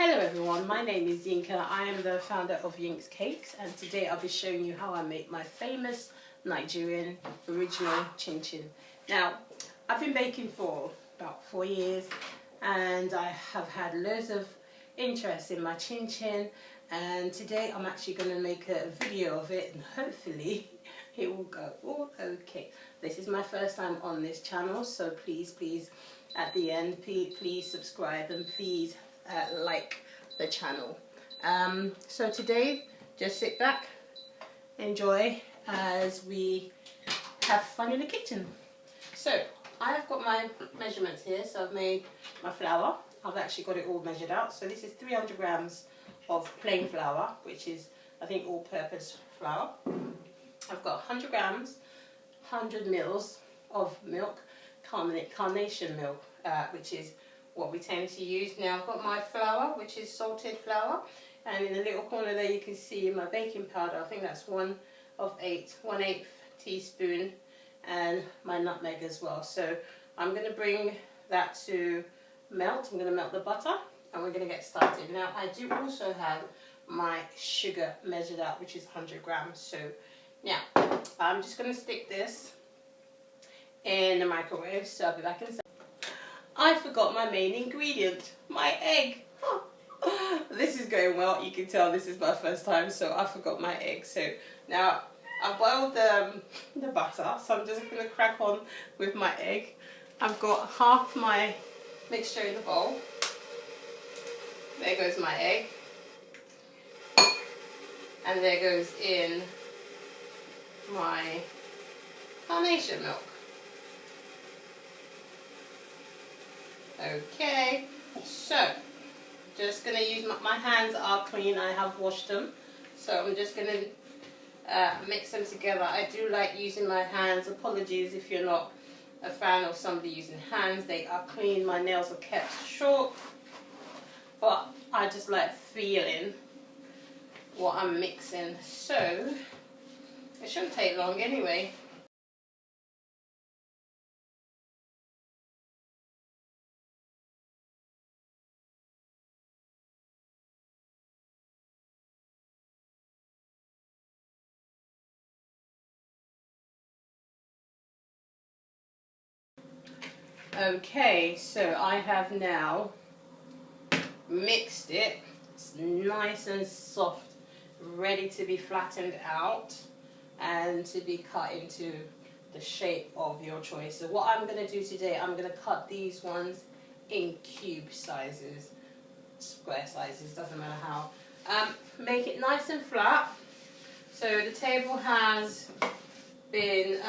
Hello everyone, my name is Yinka. I am the founder of Yink's Cakes, and today I'll be showing you how I make my famous Nigerian original Chin Chin. Now, I've been baking for about 4 years and I have had loads of interest in my Chin Chin, and today I'm actually going to make a video of it and hopefully it will go all okay. This is my first time on this channel, so please at the end please subscribe and please like the channel. So today just sit back, enjoy as we have fun in the kitchen. So I've got my measurements here. So I've made my flour. I've actually got it all measured out. So this is 300 grams of plain flour, which is I think all-purpose flour. I've got 100 grams, 100 mils of milk, carnation milk, which is what we tend to use. Now I've got my flour, which is salted flour, and in the little corner there you can see my baking powder. I think that's 1/8 teaspoon, and my nutmeg as well. So I'm going to bring that to melt. I'm going to melt the butter and we're going to get started. Now I do also have my sugar measured out, which is 100 grams. So now I'm just going to stick this in the microwave, so I'll be back in a second. I forgot my main ingredient, my egg. This is going well. You can tell this is my first time, so I forgot my egg. So now I've boiled the butter, so I'm just going to crack on with my egg. I've got half my mixture in the bowl. There goes my egg. And there goes in my carnation milk. Okay, so just going to use my hands are clean, I have washed them, so I'm just going to mix them together. I do like using my hands. Apologies if you're not a fan of somebody using hands. They are clean. My nails are kept short, but I just like feeling what I'm mixing, so it shouldn't take long anyway. Okay, so I have now mixed it. It's nice and soft, ready to be flattened out and to be cut into the shape of your choice. So what I'm going to do today, I'm going to cut these ones in cube sizes, square sizes, doesn't matter how. Make it nice and flat. So the table has been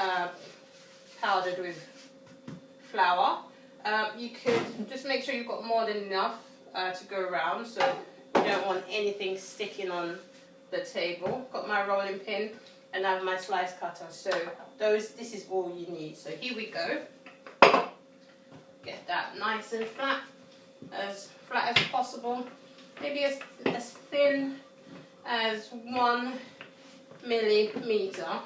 powdered with flour. You could just make sure you've got more than enough to go around, so you don't want anything sticking on the table. Got my rolling pin and I have my slice cutter, so this is all you need. So here we go. Get that nice and flat as possible, maybe as thin as 1 millimeter,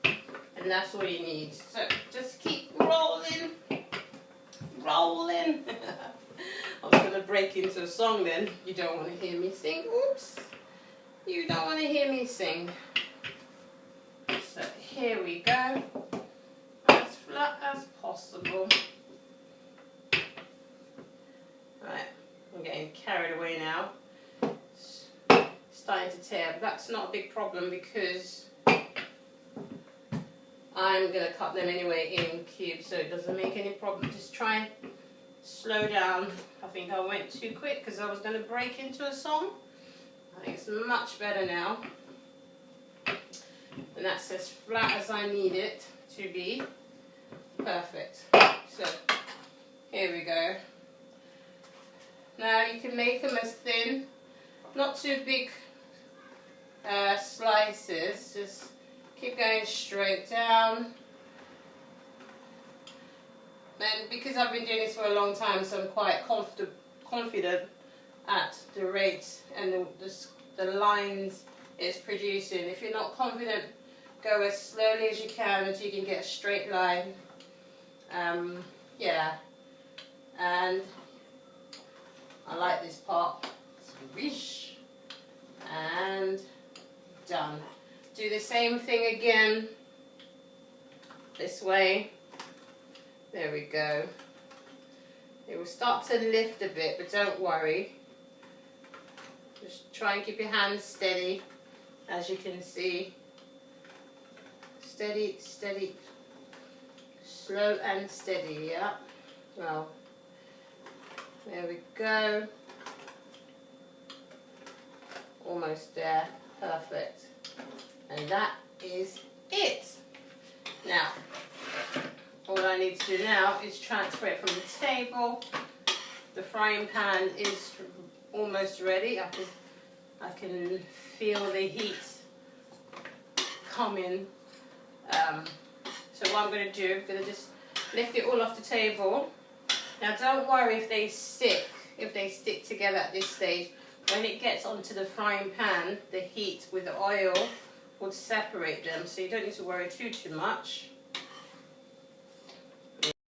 and that's all you need. So just keep rolling. I was going to break into a song then. You don't want to hear me sing. Oops. You don't want to hear me sing. So here we go. As flat as possible. Right. I'm getting carried away now. It's starting to tear, but that's not a big problem because I'm going to cut them anyway in cubes, so it doesn't make any problem. Just try and slow down. I think I went too quick because I was going to break into a song. I think it's much better now. And that's as flat as I need it to be. Perfect. So here we go. Now you can make them as thin, not too big slices, just keep going straight down. And because I've been doing this for a long time, so I'm quite confident at the rate and the lines it's producing. If you're not confident, go as slowly as you can until you can get a straight line. Yeah, and I like this part. It's Swish. And done. Do the same thing again this way. There we go. It will start to lift a bit, but don't worry. Just try and keep your hands steady, as you can see. Steady, steady. Slow and steady, yeah. Well, there we go. Almost there. Perfect. And that is it. Now, all I need to do now is transfer it from the table. The frying pan is almost ready. I can feel the heat coming. So what I'm going to do, I'm going to just lift it all off the table. Now don't worry if they stick together at this stage. When it gets onto the frying pan, the heat with the oil would separate them, so you don't need to worry too much.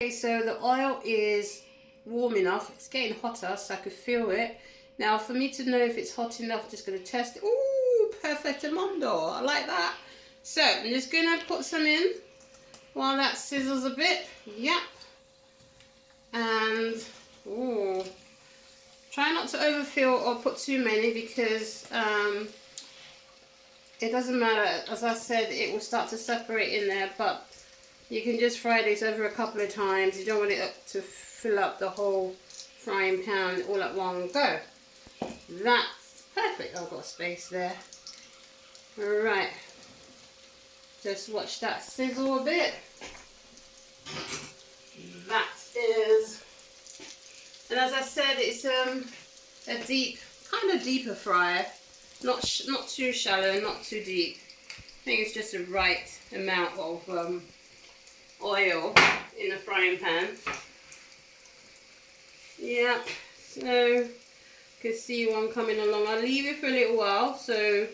Okay, so the oil is warm enough. It's getting hotter, so I could feel it. Now for me to know if it's hot enough, I'm just going to test it. Ooh, perfectamundo. I like that. So I'm just going to put some in while that sizzles a bit. Yep. And ooh, try not to overfill or put too many, because it doesn't matter. As I said, it will start to separate in there, but you can just fry this over a couple of times. You don't want it to fill up the whole frying pan all at one go. That's perfect. I've got space there. Alright. Just watch that sizzle a bit. That is, and as I said, it's a deep, kind of deeper fry. Not too shallow, not too deep. I think it's just the right amount of oil in the frying pan. Yeah, so you can see one coming along. I'll leave it for a little while, so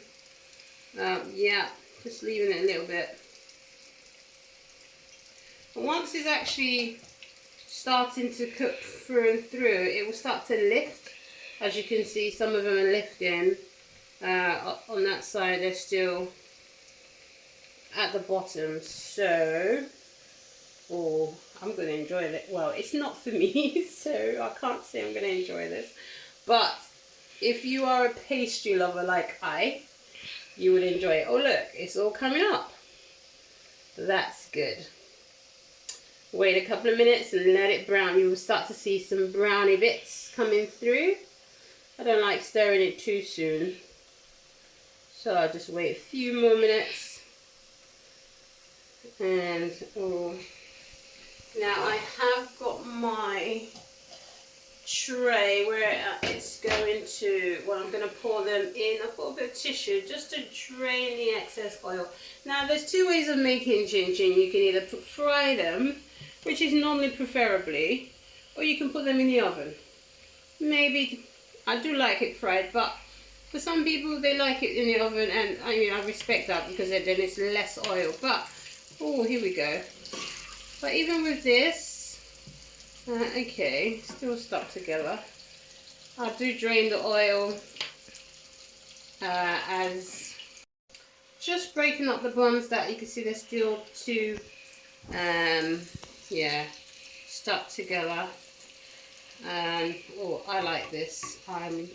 yeah, just leaving it a little bit. And once it's actually starting to cook through and through, it will start to lift. As you can see, some of them are lifting. On that side, they're still at the bottom. So, oh, I'm going to enjoy it. Well, it's not for me, so I can't say I'm going to enjoy this. But if you are a pastry lover like you would enjoy it. Oh, look, it's all coming up. That's good. Wait a couple of minutes and let it brown. You will start to see some browny bits coming through. I don't like stirring it too soon, so I'll just wait a few more minutes. And oh, now I have got my tray where it's going to, well, I'm going to pour them in. I've got a bit of tissue just to drain the excess oil. Now there's two ways of making chin chin. You can either fry them, which is normally preferably, or you can put them in the oven. Maybe, I do like it fried, but for some people they like it in the oven, and I mean, I respect that, because then it's less oil. But oh, here we go. But even with this, okay, still stuck together. I do drain the oil as just breaking up the buns that you can see they're still too yeah, stuck together. And oh, I like this. I'm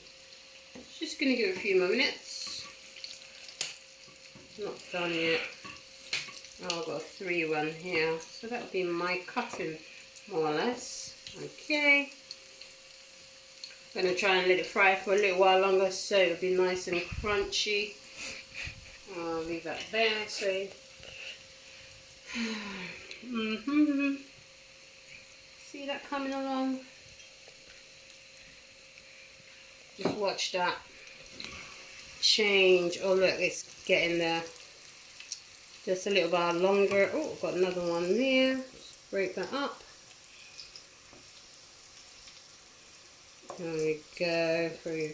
just going to give it a few more minutes. Not done yet. Oh, I've got a 3-1 here, so that'll be my cutting more or less. Okay, I'm going to try and let it fry for a little while longer so it'll be nice and crunchy. I'll leave that there. So see that coming along? Just watch that change. Oh look, it's getting there. Just a little bit longer. Oh, got another one there. Just break that up. There we go. Through.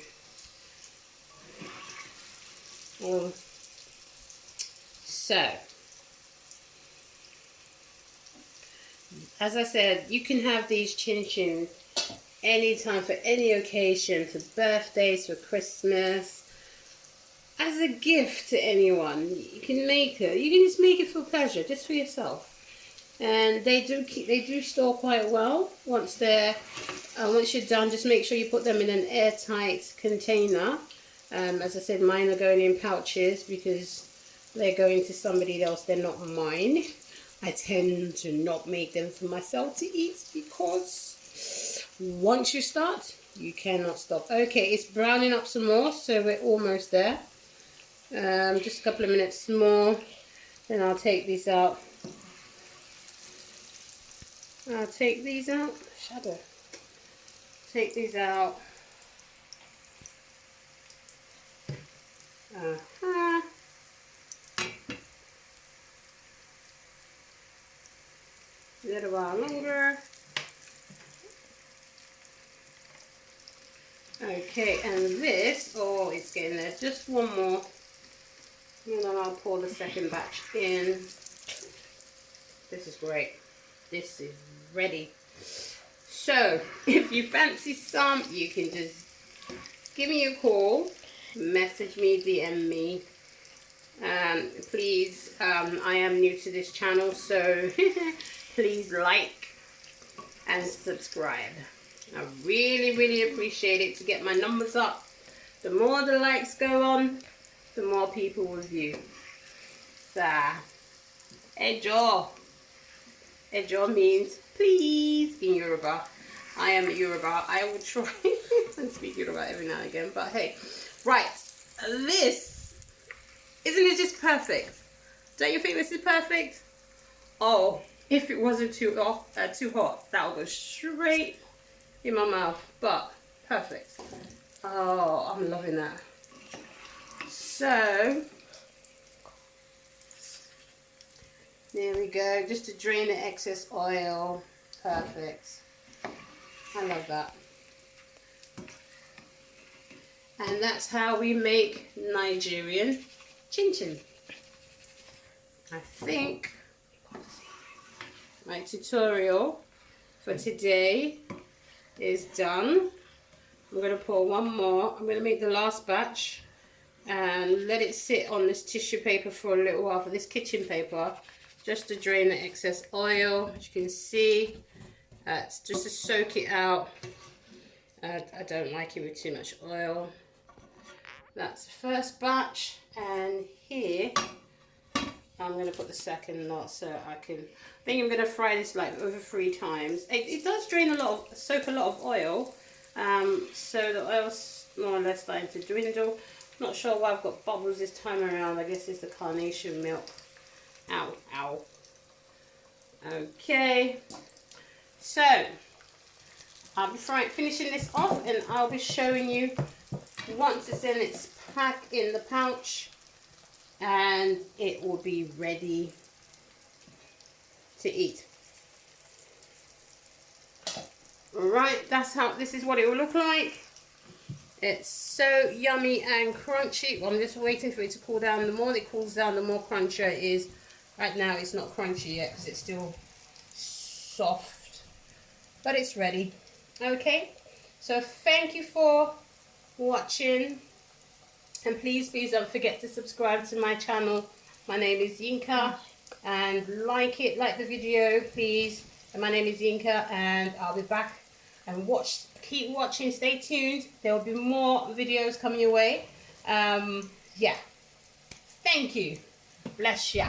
Oh. So, as I said, you can have these chin chins anytime, for any occasion, for birthdays, for Christmas, as a gift to anyone. You can make it. You can just make it for pleasure, just for yourself. And they do store quite well. Once you're done, just make sure you put them in an airtight container. As I said, mine are going in pouches because they're going to somebody else. They're not mine. I tend to not make them for myself to eat because once you start, you cannot stop. Okay, it's browning up some more, so we're almost there. Just a couple of minutes more, then I'll take these out. I'll take these out. Shadow. Take these out. A little while longer. Okay, and this, oh, it's getting there. Just one more. And then I'll pour the second batch in. This is great. This is ready. So, if you fancy some, you can just give me a call, message me, DM me. Please, I am new to this channel, so please like and subscribe. I really, really appreciate it to get my numbers up. The more the likes go on, the more people will view. So, Ejo. Ejo means please in Yoruba. I am Yoruba. I will try and speak Yoruba every now and again, but hey. Right, this, isn't it just perfect? Don't you think this is perfect? Oh, if it wasn't too hot, that would go straight in my mouth, but perfect. Oh, I'm loving that. So, there we go, just to drain the excess oil. Perfect. I love that. And that's how we make Nigerian Chin Chin. I think my tutorial for today is done. I'm going to pour one more. I'm going to make the last batch and let it sit on this tissue paper for a little while, for this kitchen paper, just to drain the excess oil. As you can see, it's just to soak it out. I don't like it with too much oil. That's the first batch, and here I'm going to put the second lot so I think I'm going to fry this like over 3 times. It does drain soak a lot of oil, so the oil's more or less starting to dwindle. Not sure why I've got bubbles this time around. I guess it's the carnation milk. Ow, ow. Okay, so I'll be finishing this off, and I'll be showing you once it's in its pack in the pouch, and it will be ready to eat. Right, this is what it will look like. It's so yummy and crunchy. I'm just waiting for it to cool down. The more it cools down, the more crunchier it is. Right now it's not crunchy yet because it's still soft, but it's ready. Okay, so thank you for watching, and please don't forget to subscribe to my channel. My name is Yinka, and like the video please. And my name is Yinka, and I'll be back, and keep watching, stay tuned. There will be more videos coming your way. Yeah, thank you, bless ya.